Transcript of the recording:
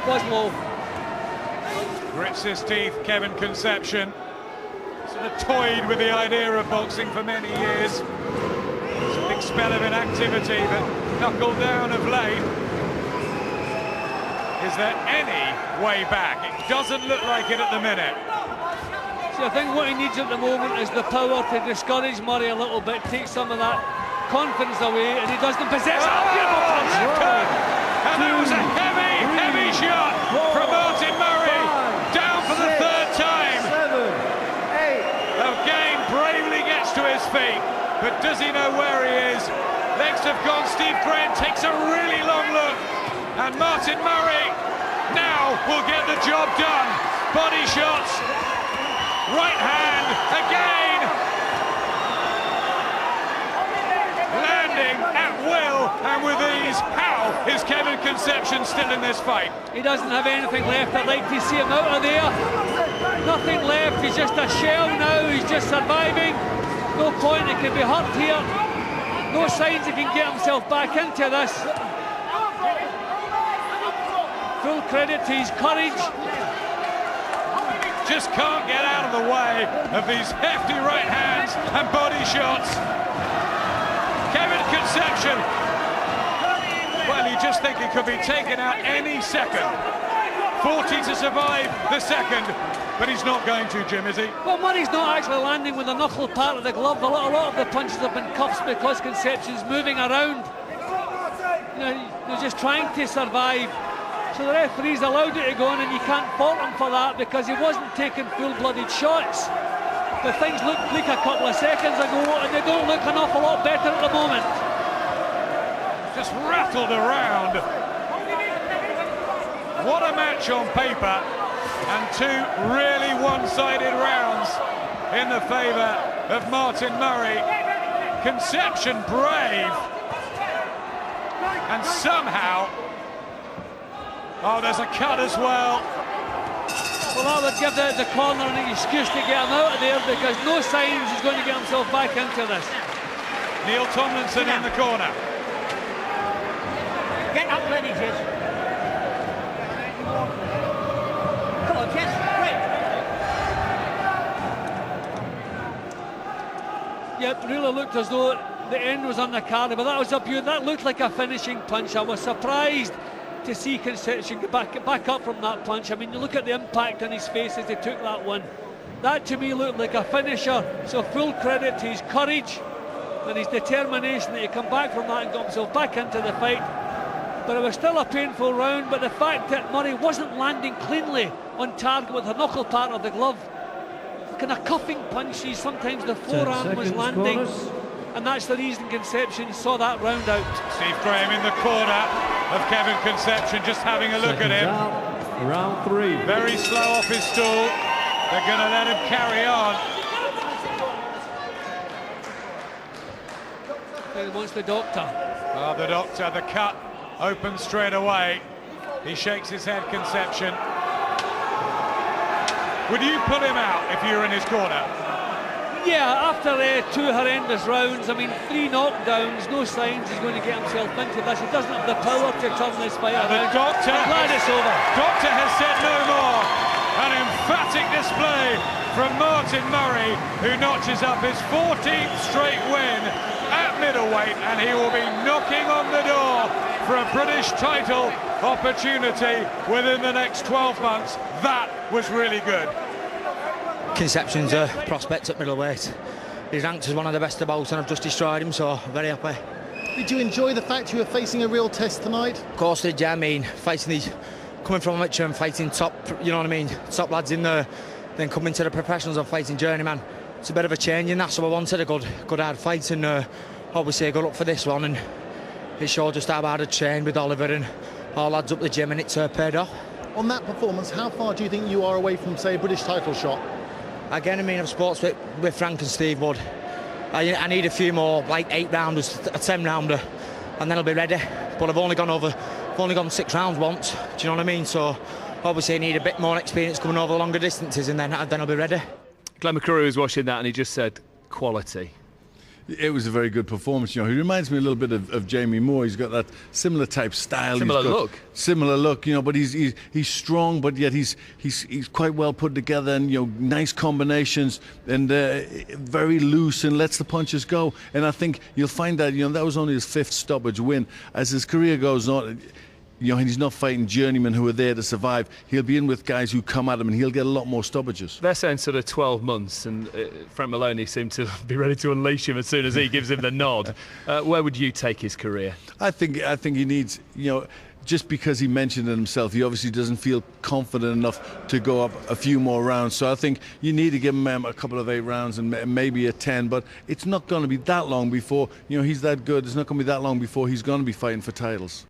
Was low. Grits his teeth, Kevin Concepcion. Sort of toyed with the idea of boxing for many years. It's a big spell of inactivity, but knuckled down of late. Is there any way back? It doesn't look like it at the minute. See, I think what he needs at the moment is the power to discourage Murray a little bit, take some of that confidence away, and he doesn't possess it. Beautiful punch! And that was a heavy shot from Martin Murray. Down for the third time. Again, bravely gets to his feet, but does he know where he is? Legs have gone. Steve Graham takes a really long look, and Martin Murray now will get the job done. Body shots, right hand again, landing at will and with ease. How is Kevin Concepcion still in this fight? He doesn't have anything left. I'd like to see him out of there. Nothing left. He's just a shell now. He's just surviving. No point. He can be hurt here. No signs he can get himself back into this. Full credit to his courage. Just can't get out of the way of these hefty right hands and body shots. Kevin Concepcion. Well, you just think he could be taken out any second. 40 to survive the second, but he's not going to, Jim, is he? Well, Murray's not actually landing with the knuckle part of the glove. A lot of the punches have been cuffs because Concepcion's moving around. You know, they're just trying to survive. So the referee's allowed it to go on, and you can't fault him for that because he wasn't taking full-blooded shots. The things looked bleak a couple of seconds ago, and they don't look an awful lot better at the moment. Just rattled around. What a match on paper, and two really one-sided rounds in the favour of Martin Murray. Concepcion brave, and somehow, oh, there's a cut as well. Well, that would give the corner an excuse to get him out of there because no signs he's going to get himself back into this. Neil Tomlinson in the corner. Get up, ready, Jess. Come on, Jess, great. Yeah, it really looked as though the end was on the card, but that was up here. That looked like a finishing punch. I was surprised to see Concepcion get back up from that punch. I mean, you look at the impact on his face as he took that one. That to me looked like a finisher. So full credit to his courage and his determination that he come back from that and got himself back into the fight. But it was still a painful round, but the fact that Murray wasn't landing cleanly on target with the knuckle part of the glove, kind of cuffing punches, sometimes the forearm was landing, and that's the reason Concepcion saw that round out. Steve Graham in the corner of Kevin Concepcion, just having a look at him. Out, round three. Very slow off his stool. They're going to let him carry on. He wants the doctor. Oh, the doctor, the cut opens straight away. He shakes his head, Concepcion. Would you pull him out if you were in his corner? Yeah, after two horrendous rounds, I mean, 3 knockdowns, no signs he's going to get himself into this. He doesn't have the power to turn this fight around. The doctor, I'm glad it's over. Doctor has said no more. An emphatic display from Martin Murray, who notches up his 14th straight win at middleweight, and he will be knocking on the door for a British title opportunity within the next 12 months. That was really good. Concepcion's a prospect at middleweight. He's ranked as one of the best of both, and I've just destroyed him, so very happy. Did you enjoy the fact you were facing a real test tonight? Of course did, yeah. I mean, fighting these, coming from amateur and fighting top, you know what I mean, top lads in there, then coming to the professionals and fighting journeyman. It's a bit of a change in that, so I wanted a good hard fight, and obviously I got up for this one, and it showed just how hard I'd trained with Oliver and all lads up the gym, and it's paid off. On that performance, how far do you think you are away from, say, a British title shot? Again, I mean, I've sports with Frank and Steve Wood. I need a few more, like 8-rounders, a 10-rounder, and then I'll be ready. But I've only gone 6 rounds once, do you know what I mean? So obviously I need a bit more experience coming over longer distances, and then I'll be ready. Glenn McCrew was watching that, and he just said, quality. It was a very good performance. You know, he reminds me a little bit of Jamie Moore. He's got that similar type style. Similar look. Similar look. You know, but he's strong, but yet he's quite well put together, and you know, nice combinations, and very loose, and lets the punches go. And I think you'll find that, you know, that was only his 5th stoppage win. As his career goes on, you know, he's not fighting journeymen who are there to survive. He'll be in with guys who come at him, and he'll get a lot more stoppages. They're saying sort of 12 months, and Frank Maloney seemed to be ready to unleash him as soon as he gives him the nod. Where would you take his career? I think he needs, you know, just because he mentioned it himself, he obviously doesn't feel confident enough to go up a few more rounds. So I think you need to give him a couple of 8 rounds and maybe a 10, but it's not going to be that long before, you know, he's that good. It's not going to be that long before he's going to be fighting for titles.